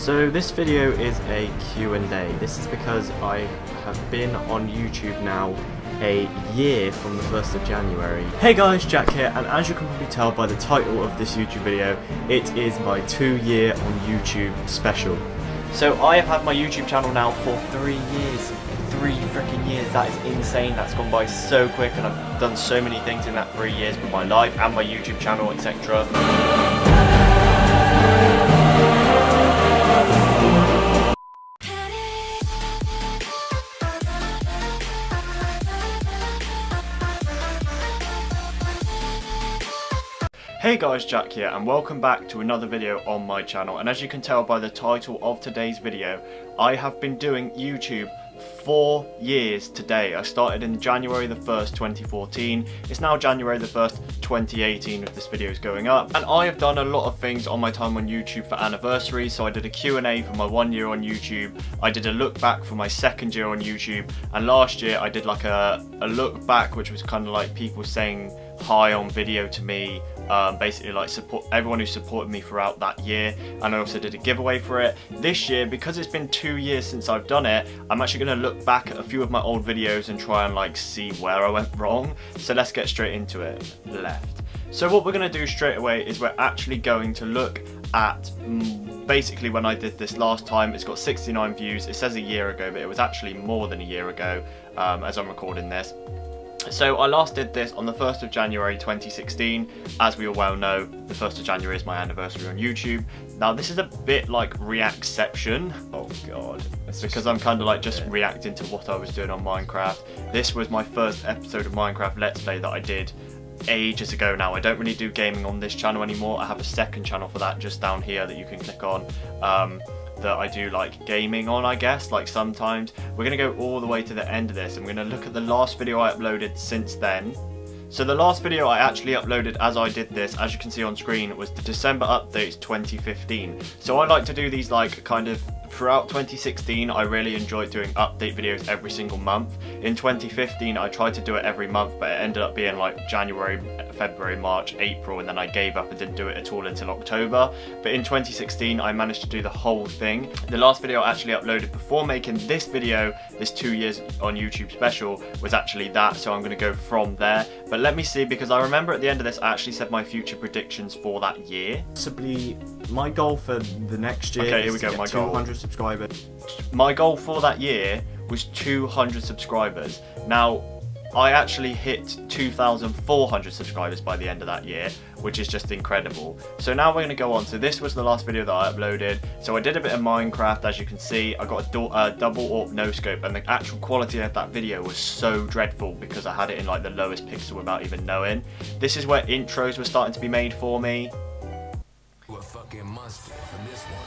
So this video is a Q&A. This is because I have been on YouTube now a year from the 1st of January. Hey guys, Jack here, and as you can probably tell by the title of this YouTube video, it is my 2-year on YouTube special. So I have had my YouTube channel now for 3 years. 3 freaking years, that is insane. That's gone by so quick, and I've done so many things in that 3 years with my life and my YouTube channel, etc. Hey guys, Jack here, and welcome back to another video on my channel. And as you can tell by the title of today's video, I have been doing YouTube 4 years today. I started in January the 1st, 2014. It's now January the 1st, 2018 if this video is going up. And I have done a lot of things on my time on YouTube for anniversaries. So I did a Q&A for my 1 year on YouTube. I did a look back for my 2nd year on YouTube. And last year I did like a look back, which was kind of like people saying hi on video to me. Basically like support everyone who supported me throughout that year, and I also did a giveaway for it. This year, because it's been 2 years since I've done it, I'm actually going to look back at a few of my old videos and try and like see where I went wrong. So let's get straight into it. Left. So what we're going to do straight away is we're actually going to look at basically when I did this last time. It's got 69 views. It says a year ago, but it was actually more than a year ago as I'm recording this. So I last did this on the 1st of January 2016. As we all well know, the 1st of January is my anniversary on YouTube. Now this is a bit like reactception. Oh god. It's because I'm kind of like just reacting to what I was doing on Minecraft. This was my first episode of Minecraft Let's Play that I did ages ago now. I don't really do gaming on this channel anymore. I have a second channel for that just down here that you can click on. That I do like gaming on, I guess, like sometimes. We're going to go all the way to the end of this, and we're going to look at the last video I uploaded since then. So the last video I actually uploaded as I did this, as you can see on screen, was the December updates 2015. So I like to do these like kind of throughout 2016. I really enjoyed doing update videos every single month. In 2015 I tried to do it every month, but it ended up being like January, February, March, April, and then I gave up and didn't do it at all until October. But in 2016 I managed to do the whole thing. The last video I actually uploaded before making this video, this 2 years on YouTube special, was actually that, so I'm going to go from there. But let me see, because I remember at the end of this I actually said my future predictions for that year. Possibly my goal for the next year. Okay, here we go. My goal. 200 subscribers. My goal for that year was 200 subscribers. Now, I actually hit 2,400 subscribers by the end of that year, which is just incredible. So now we're going to go on. So this was the last video that I uploaded. So I did a bit of Minecraft, as you can see. I got a double AWP no scope, and the actual quality of that video was so dreadful because I had it in like the lowest pixel without even knowing. This is where intros were starting to be made for me. You a fucking monster for this one.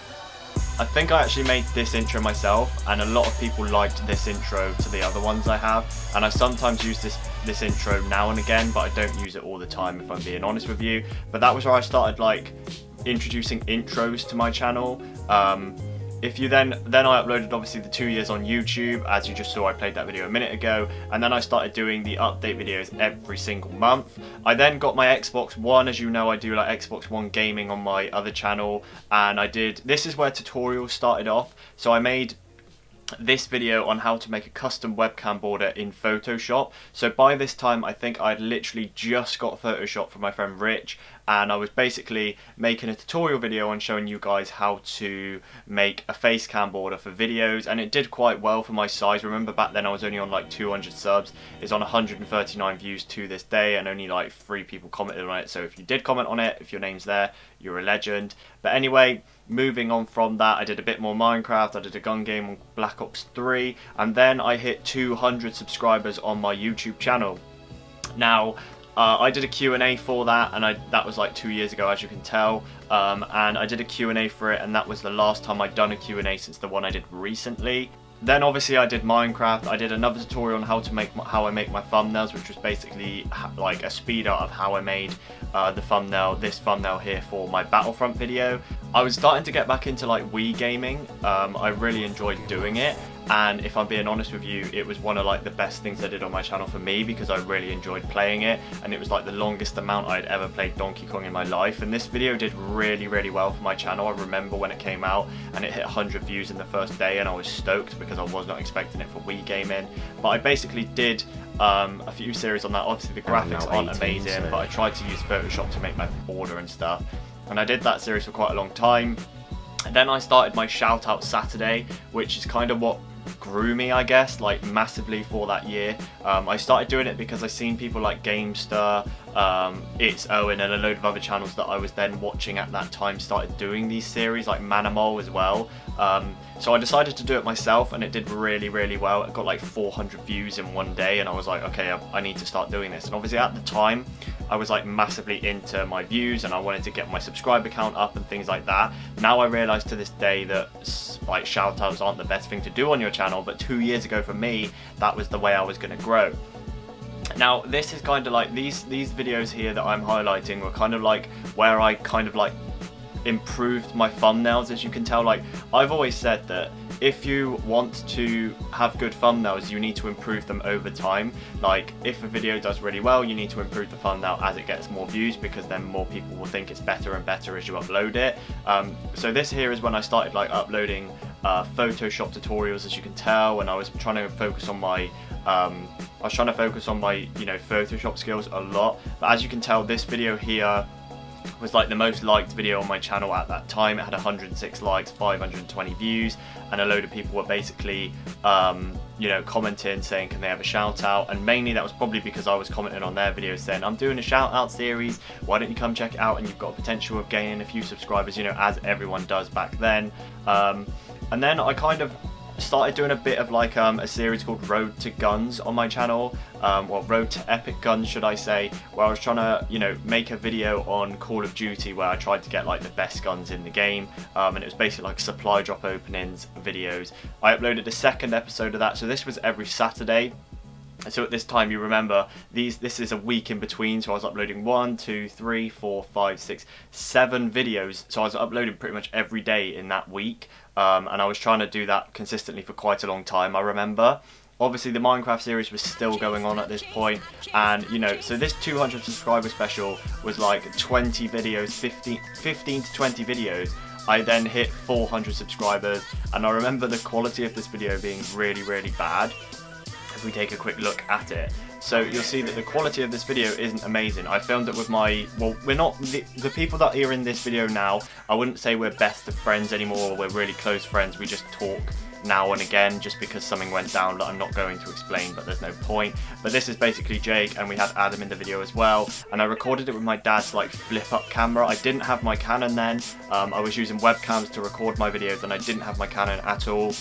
I think I actually made this intro myself, and a lot of people liked this intro to the other ones I have, and I sometimes use this intro now and again, but I don't use it all the time if I'm being honest with you. But that was where I started like introducing intros to my channel. If you then I uploaded obviously the 2 years on YouTube, as you just saw. I played that video a minute ago, and then I started doing the update videos every single month. I then got my Xbox One. As you know, I do like Xbox One gaming on my other channel, and this is where tutorials started off. So I made this video on how to make a custom webcam border in Photoshop. So by this time I think I'd literally just got Photoshop from my friend Rich, and I was basically making a tutorial video on showing you guys how to make a face cam border for videos, and it did quite well for my size. Remember back then I was only on like 200 subs. It's on 139 views to this day, and only like 3 people commented on it. So if you did comment on it, if your name's there, you're a legend. But anyway, moving on from that, I did a bit more Minecraft. I did a gun game on Black Ops 3, and then I hit 200 subscribers on my YouTube channel. Now, I did a Q&A for that, and that was like 2 years ago, as you can tell, and I did a Q&A for it, and that was the last time I'd done a Q&A since the one I did recently. Then obviously I did Minecraft. I did another tutorial on how I make my thumbnails, which was basically like a speed art of how I made this thumbnail here for my Battlefront video. I was starting to get back into like Wii gaming. I really enjoyed doing it, and if I'm being honest with you, it was one of like the best things I did on my channel for me, because I really enjoyed playing it, and it was like the longest amount I'd ever played Donkey Kong in my life. And this video did really well for my channel. I remember when it came out and it hit 100 views in the first day, and I was stoked because I was not expecting it for Wii gaming. But I basically did a few series on that. Obviously the graphics aren't amazing, but I tried to use Photoshop to make my border and stuff, and I did that series for quite a long time. And then I started my Shout Out Saturday, which is kind of what grew me, I guess, like massively for that year. I started doing it because I seen people like Gamestar, It's Owen, and a load of other channels that I was then watching at that time started doing these series, like Manamol as well. So I decided to do it myself, and it did really well. It got like 400 views in one day, and I was like, okay, I need to start doing this. And obviously at the time I was like massively into my views, and I wanted to get my subscriber count up and things like that. Now I realise to this day that like shout outs aren't the best thing to do on your channel, but 2 years ago for me, that was the way I was going to grow. Now this is kind of like these videos here that I'm highlighting were kind of like where I kind of like improved my thumbnails. As you can tell, like I've always said that if you want to have good thumbnails, you need to improve them over time. Like if a video does really well, you need to improve the thumbnail as it gets more views, because then more people will think it's better and better as you upload it. So this here is when I started like uploading Photoshop tutorials, as you can tell, and I was trying to focus on my you know, Photoshop skills a lot. But as you can tell, this video here was like the most liked video on my channel at that time. It had 106 likes, 520 views, and a load of people were basically you know, commenting saying can they have a shout out, and mainly that was probably because I was commenting on their videos saying I'm doing a shout out series, why don't you come check it out, and you've got potential of gaining a few subscribers, you know, as everyone does back then. And then I kind of started doing a bit of like a series called Road to Guns on my channel, well, Road to Epic Guns should I say, where I was trying to, you know, make a video on Call of Duty where I tried to get like the best guns in the game, and it was basically like supply drop openings videos. I uploaded a second episode of that, so this was every Saturday. So at this time, you remember, this is a week in between, so I was uploading 1, 2, 3, 4, 5, 6, 7 videos. So I was uploading pretty much every day in that week, and I was trying to do that consistently for quite a long time, I remember. Obviously the Minecraft series was still going on at this point, and you know, so this 200 subscriber special was like 20 videos, 15 to 20 videos. I then hit 400 subscribers, and I remember the quality of this video being really bad. If we take a quick look at it, so you'll see that the quality of this video isn't amazing. I filmed it with my, well, we're not, the people that are in this video now, I wouldn't say we're best of friends anymore, or we're really close friends. We just talk now and again just because something went down that I'm not going to explain, but there's no point. But this is basically Jake, and we had Adam in the video as well, and I recorded it with my dad's like flip up camera. I didn't have my Canon then. I was using webcams to record my videos, and I didn't have my Canon at all.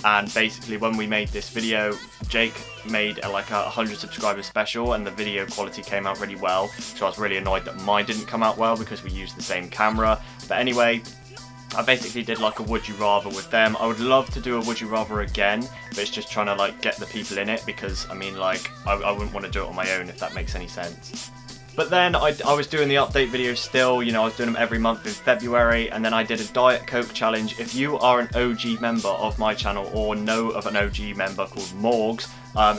And basically when we made this video, Jake made like a 100 subscriber special, and the video quality came out really well, so I was really annoyed that mine didn't come out well because we used the same camera. But anyway, I basically did like a would you rather with them. I would love to do a would you rather again, but it's just trying to like get the people in it, because I mean, like I wouldn't want to do it on my own, if that makes any sense. But then I was doing the update videos still, you know, I was doing them every month in February, and then I did a Diet Coke challenge. If you are an OG member of my channel or know of an OG member called Morgs,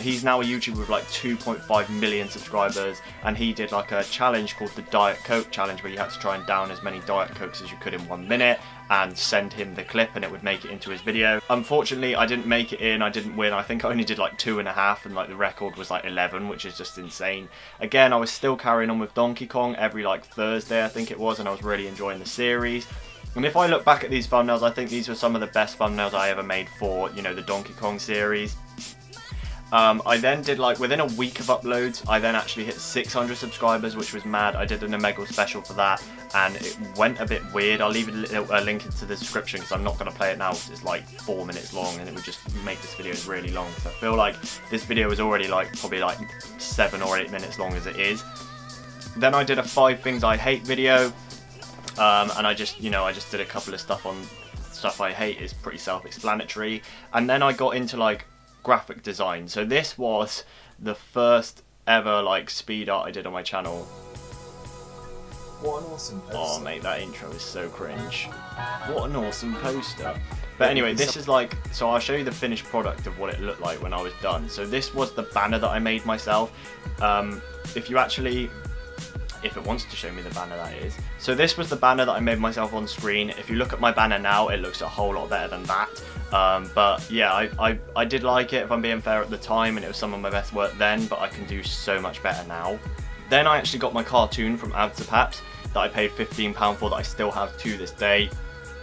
he's now a YouTuber with like 2.5 million subscribers, and he did like a challenge called the Diet Coke challenge, where you had to try and down as many Diet Cokes as you could in 1 minute and send him the clip, and it would make it into his video. Unfortunately, I didn't make it in, I didn't win. I think I only did like 2.5, and like the record was like 11, which is just insane. Again, I was still carrying on with Donkey Kong every like Thursday, I think it was, and I was really enjoying the series. And if I look back at these thumbnails, I think these were some of the best thumbnails I ever made for, you know, the Donkey Kong series. I then did like, within a week of uploads, I then actually hit 600 subscribers, which was mad. I did an Omegle special for that, and it went a bit weird. I'll leave a link into the description, because I'm not going to play it now, because it's like 4 minutes long, and it would just make this video really long. So I feel like this video is already like probably like 7 or 8 minutes long as it is. Then I did a 5 things I hate video, and I just, you know, I just did a couple of stuff on stuff I hate. Is pretty self-explanatory. And then I got into like graphic design. So this was the first ever like speed art I did on my channel. What an awesome poster. Oh mate, that intro is so cringe. What an awesome poster. But anyway, this is like, so I'll show you the finished product of what it looked like when I was done. So this was the banner that I made myself. If you actually, if it wants to show me the banner, that is. So this was the banner that I made myself on screen. If you look at my banner now, it looks a whole lot better than that. But yeah, I did like it, if I'm being fair, at the time, and it was some of my best work then, but I can do so much better now. Then I actually got my cartoon from Abs2Paps that I paid £15 for, that I still have to this day.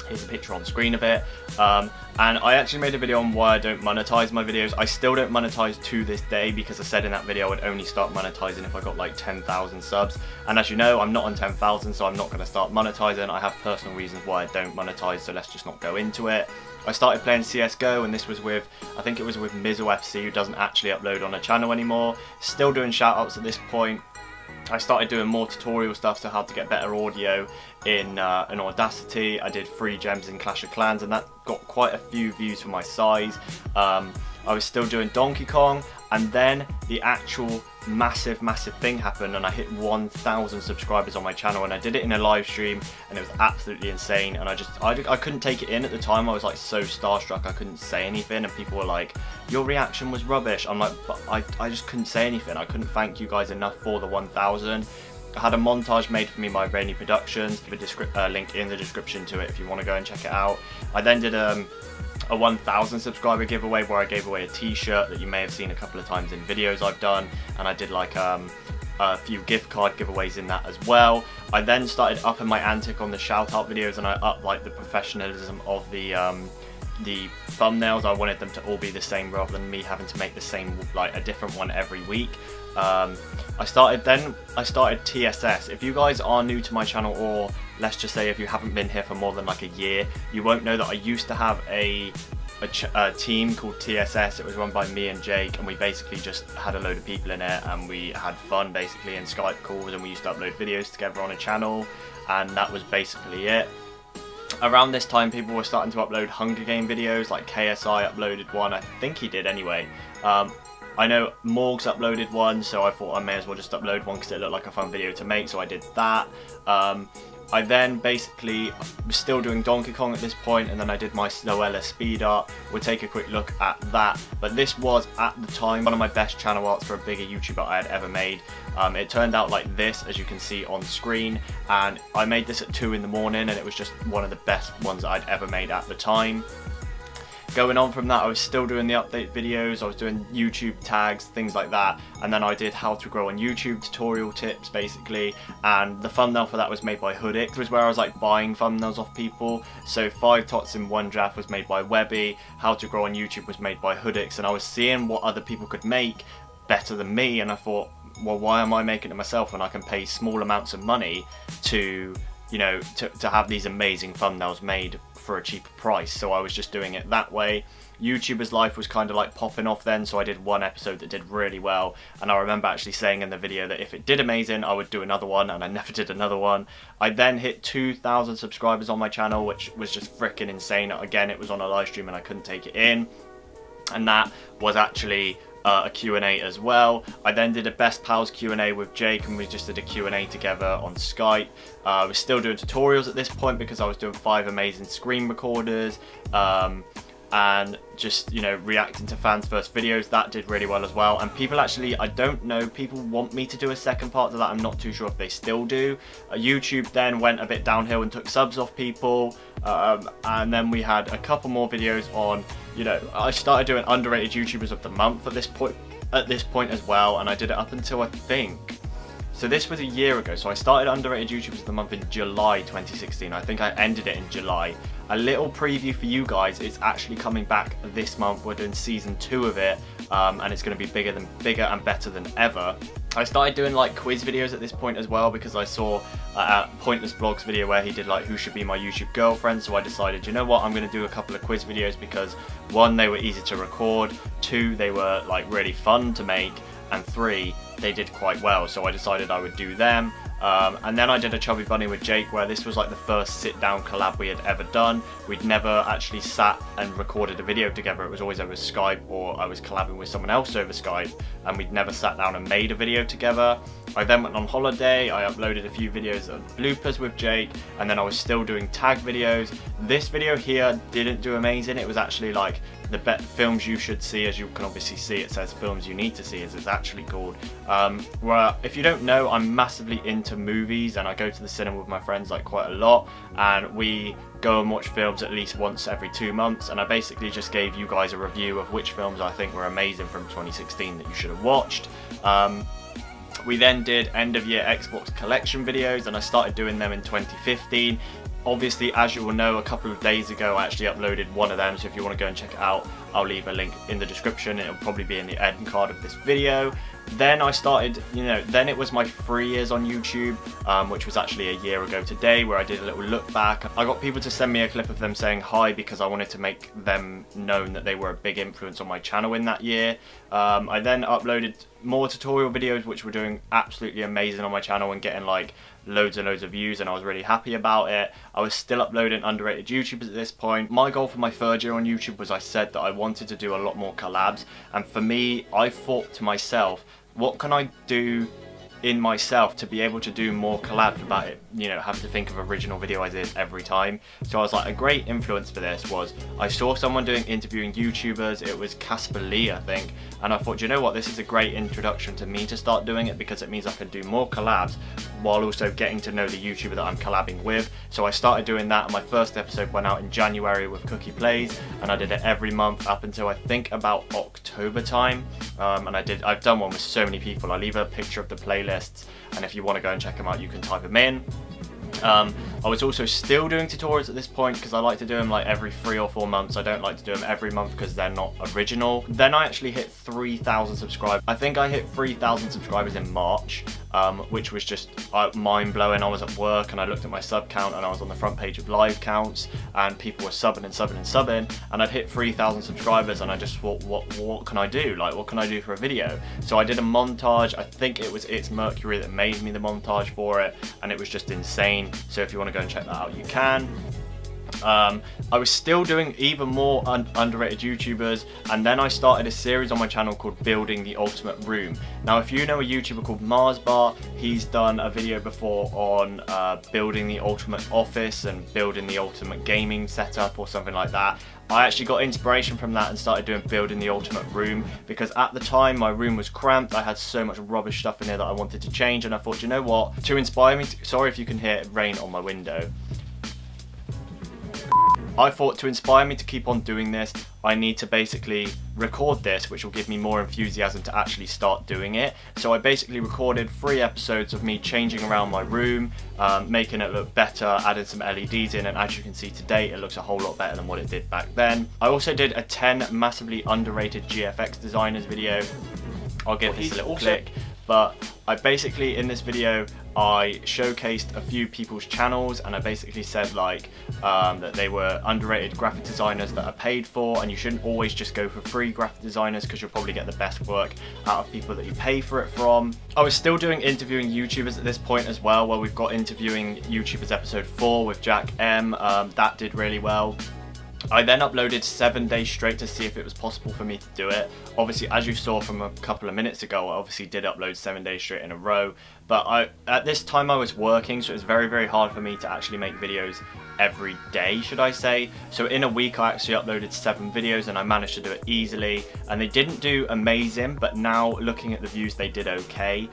Here's a picture on screen of it. And I actually made a video on why I don't monetize my videos. I still don't monetize to this day, because I said in that video I would only start monetizing if I got like 10,000 subs. And as you know, I'm not on 10,000, so I'm not going to start monetizing. I have personal reasons why I don't monetize, so let's just not go into it. I started playing CSGO, and this was with, I think it was with Mizzle FC, who doesn't actually upload on a channel anymore. Still doing shoutouts at this point. I started doing more tutorial stuff, so how to get better audio in Audacity. I did free gems in Clash of Clans, and that got quite a few views for my size. I was still doing Donkey Kong, and then the actual massive thing happened, and I hit 1,000 subscribers on my channel, and I did it in a live stream, and it was absolutely insane. And I couldn't take it in at the time. I was like so starstruck, I couldn't say anything, and people were like, your reaction was rubbish. I'm like, but I just couldn't say anything. I couldn't thank you guys enough for the 1,000. I had a montage made for me by Rainy Productions. Give a link in the description to it if you want to go and check it out. I then did a 1,000 subscriber giveaway, where I gave away a t-shirt that you may have seen a couple of times in videos I've done, and I did like a few gift card giveaways in that as well. I then started upping my antic on the shout out videos, and I upped like the professionalism of the thumbnails. I wanted them to all be the same rather than me having to make the same, like a different one every week. I started TSS. If you guys are new to my channel, or let's just say if you haven't been here for more than like a year, you won't know that I used to have a team called TSS. It was run by me and Jake, and we basically just had a load of people in it, and we had fun basically in Skype calls, and we used to upload videos together on a channel, and that was basically it. Around this time, people were starting to upload Hunger Game videos, like KSI uploaded one, I think he did anyway. I know Morgs uploaded one, so I thought I may as well just upload one because it looked like a fun video to make, so I did that. I then basically was still doing Donkey Kong at this point, and then I did my Noella speed art. We'll take a quick look at that. But this was, at the time, one of my best channel arts for a bigger YouTuber I had ever made. It turned out like this, as you can see on screen, and I made this at 2 in the morning, and it was just one of the best ones that I'd ever made at the time. Going on from that, I was still doing the update videos, I was doing YouTube tags, things like that, and then I did how to grow on YouTube tutorial tips basically, and the thumbnail for that was made by Hoodix. It was where I was like buying thumbnails off people. So 5 tots in 1 draft was made by Webby, how to grow on YouTube was made by Hoodix, and I was seeing what other people could make better than me, and I thought, well, why am I making it myself when I can pay small amounts of money to, you know, to have these amazing thumbnails made for a cheaper price? So I was just doing it that way. YouTuber's life was kind of like popping off then, so I did one episode that did really well, and I remember actually saying in the video that if it did amazing I would do another one, and I never did another one. I then hit 2,000 subscribers on my channel, which was just freaking insane. Again, it was on a live stream and I couldn't take it in, and that was actually a Q&A as well. I then did a Best Pals Q&A with Jake, and we just did a Q&A together on Skype. I was still doing tutorials at this point because I was doing 5 amazing screen recorders, and just, you know, reacting to fans' first videos. That did really well as well, and people actually, I don't know, people want me to do a second part to that. I'm not too sure if they still do. YouTube then went a bit downhill and took subs off people, and then we had a couple more videos on, you know, I started doing underrated YouTubers of the month at this point as well, and I did it up until, I think, so this was a year ago. So I started underrated YouTubers of the month in July 2016. I think I ended it in July. A little preview for you guys, it's actually coming back this month. We're doing season 2 of it, and it's going to be bigger and better than ever. I started doing like quiz videos at this point as well, because I saw Pointless Vlogs video where he did like who should be my YouTube girlfriend, so I decided, you know what, I'm going to do a couple of quiz videos, because 1, they were easy to record, 2, they were like really fun to make, and 3, they did quite well, so I decided I would do them. And then I did a Chubby Bunny with Jake, where this was like the first sit down collab we had ever done. We'd never actually sat and recorded a video together. It was always over Skype, or I was collabing with someone else over Skype, and we'd never sat down and made a video together. I then went on holiday, I uploaded a few videos of bloopers with Jake, and then I was still doing tag videos. This video here didn't do amazing. It was actually like the films you should see. As you can obviously see, it says films you need to see, as it's actually called. Where, if you don't know, I'm massively into movies, and I go to the cinema with my friends like quite a lot, and we go and watch films at least once every 2 months, and I basically just gave you guys a review of which films I think were amazing from 2016 that you should have watched. We then did end of year Xbox collection videos, and I started doing them in 2015. Obviously, as you will know, a couple of days ago I actually uploaded one of them, so if you want to go and check it out, I'll leave a link in the description. It'll probably be in the end card of this video. Then I started, then it was my 3 years on YouTube, which was actually a year ago today, where I did a little look back. I got people to send me a clip of them saying hi, because I wanted to make them known that they were a big influence on my channel in that year. I then uploaded more tutorial videos, which were doing absolutely amazing on my channel and getting like loads and loads of views, and I was really happy about it. I was still uploading underrated YouTubers at this point. My goal for my 3rd year on YouTube was, I said that I wanted to do a lot more collabs, and for me, I thought to myself, what can I do in myself to be able to do more collabs without it, having to think of original video ideas every time. So I was like, a great influence for this was, I saw someone doing interviewing YouTubers. It was Casper Lee, I think, and I thought, you know what, this is a great introduction to me to start doing it, because it means I can do more collabs while also getting to know the YouTuber that I'm collabing with. So I started doing that, and my first episode went out in January with Cookie Plays, and I did it every month up until I think about October time. And I've done one with so many people. I'll leave a picture of the playlists, and if you want to go and check them out, you can type them in. I was also still doing tutorials at this point, because I like to do them like every 3 or 4 months. I don't like to do them every month because they're not original. Then I actually hit 3,000 subscribers. I think I hit 3,000 subscribers in March, which was just mind-blowing. I was at work and I looked at my sub count, and I was on the front page of live counts, and people were subbing and subbing and subbing, and I'd hit 3,000 subscribers, and I just thought, what can I do? Like, what can I do for a video? So I did a montage. I think it was It's Mercury that made me the montage for it, and it was just insane. So if you want to go and check that out, you can. I was still doing even more underrated YouTubers, and then I started a series on my channel called Building the Ultimate Room. Now, if you know a YouTuber called Marsbar, he's done a video before on building the ultimate office and building the ultimate gaming setup or something like that. I actually got inspiration from that and started doing Building the Ultimate Room, because at the time my room was cramped. I had so much rubbish stuff in there that I wanted to change, and I thought, you know what, to inspire me sorry if you can hear rain on my window. I thought, to inspire me to keep on doing this, I need to basically record this, which will give me more enthusiasm to actually start doing it. So I basically recorded 3 episodes of me changing around my room, making it look better, adding some LEDs in, and as you can see today, it looks a whole lot better than what it did back then. I also did a 10 massively underrated GFX designers video. I'll give this a little click. But I basically, in this video, I showcased a few people's channels, and I basically said like that they were underrated graphic designers that are paid for, and you shouldn't always just go for free graphic designers, because you'll probably get the best work out of people that you pay for it from. I was still doing interviewing YouTubers at this point as well, where we've got interviewing YouTubers episode 4 with Jack M. That did really well. I then uploaded 7 days straight to see if it was possible for me to do it. Obviously, as you saw from a couple of minutes ago, I obviously did upload 7 days straight in a row. But at this time I was working, so it was very, very hard for me to actually make videos every day, should I say. So in a week I actually uploaded 7 videos, and I managed to do it easily. And they didn't do amazing, but now looking at the views, they did okay.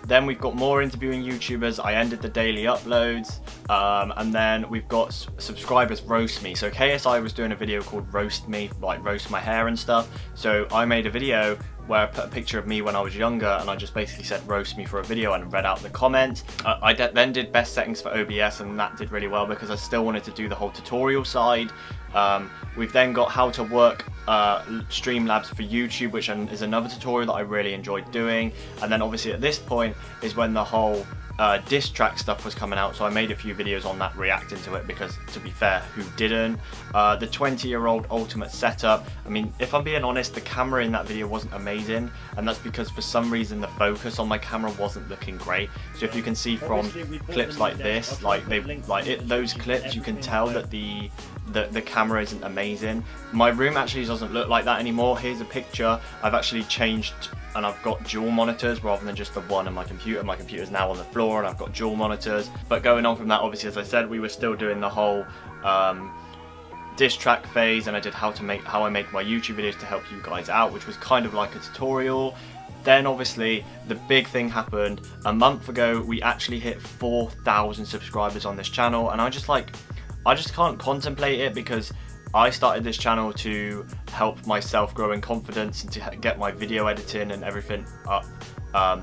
Then we've got more interviewing YouTubers. I ended the daily uploads, and then we've got subscribers roast me. So KSI was doing a video called Roast Me, like roast my hair and stuff. So I made a video where I put a picture of me when I was younger, and I just basically said roast me for a video and read out the comments. I then did best settings for OBS, and that did really well because I still wanted to do the whole tutorial side. We've then got how to work Streamlabs for YouTube, which is another tutorial that I really enjoyed doing. And then obviously at this point is when the whole diss track stuff was coming out, so I made a few videos on that reacting to it, because to be fair, who didn't? The 20-year-old ultimate setup, I mean, if I'm being honest, the camera in that video wasn't amazing, and that's because for some reason the focus on my camera wasn't looking great. So if you can see from clips like this, those clips, you can tell that the camera isn't amazing. My room actually doesn't look like that anymore. Here's a picture. I've actually changed, and I've got dual monitors rather than just the one on my computer. My computer's now on the floor and I've got dual monitors. But going on from that, obviously, as I said, we were still doing the whole diss track phase, and I did how I make my YouTube videos to help you guys out, which was kind of like a tutorial. Then obviously the big thing happened. A month ago we actually hit 4,000 subscribers on this channel, and I just can't contemplate it, because I started this channel to help myself grow in confidence and to get my video editing and everything up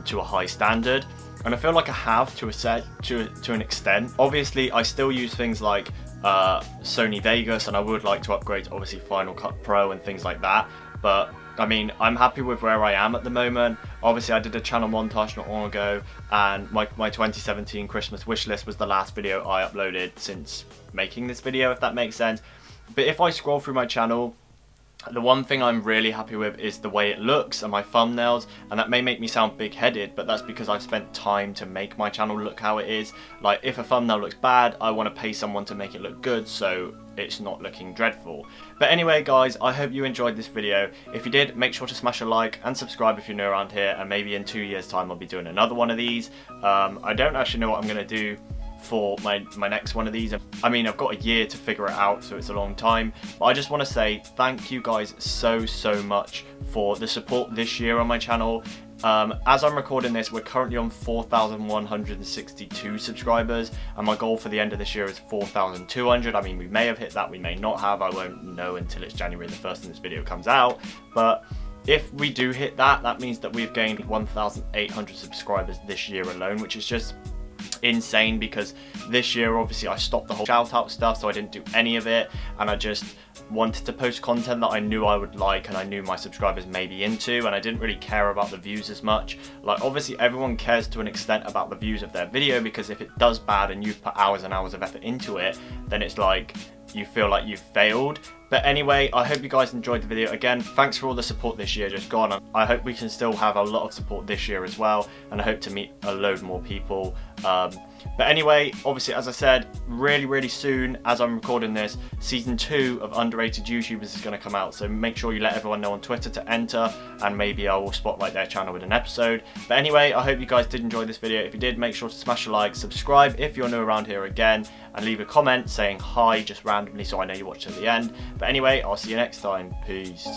to a high standard, and I feel like I have to an extent. Obviously I still use things like Sony Vegas, and I would like to upgrade to obviously Final Cut Pro and things like that, but I mean, I'm happy with where I am at the moment. Obviously I did a channel montage not long ago, and my 2017 Christmas wish list was the last video I uploaded since making this video, if that makes sense. But if I scroll through my channel, the one thing I'm really happy with is the way it looks and my thumbnails, and that may make me sound big-headed, but that's because I've spent time to make my channel look how it is. Like, if a thumbnail looks bad, I want to pay someone to make it look good, so it's not looking dreadful. But anyway guys, I hope you enjoyed this video. If you did, make sure to smash a like and subscribe if you're new around here, and maybe in 2 years time I'll be doing another one of these. I don't actually know what I'm going to do for my next one of these. I mean, I've got a year to figure it out, so it's a long time, but I just want to say thank you guys so much for the support this year on my channel. As I'm recording this, we're currently on 4,162 subscribers, and my goal for the end of this year is 4,200. I mean, we may have hit that, we may not have. I won't know until it's January the 1st and this video comes out, but if we do hit that, that means that we've gained 1,800 subscribers this year alone, which is just insane, because this year obviously I stopped the whole shout out stuff, so I didn't do any of it, and I just wanted to post content that I knew I would like and I knew my subscribers may be into, and I didn't really care about the views as much. Like, obviously everyone cares to an extent about the views of their video, because if it does bad and you've put hours and hours of effort into it, then it's like you feel like you've failed. But anyway, I hope you guys enjoyed the video. Again, thanks for all the support this year just gone. I hope we can still have a lot of support this year as well, and I hope to meet a load more people. But anyway, obviously, as I said, really soon, as I'm recording this, season 2 of Underrated YouTubers is going to come out, so make sure you let everyone know on Twitter to enter, and maybe I will spotlight their channel with an episode. But anyway, I hope you guys did enjoy this video. If you did, make sure to smash a like, subscribe if you're new around here again, and leave a comment saying hi just randomly so I know you watched till the end. But anyway, I'll see you next time. Peace.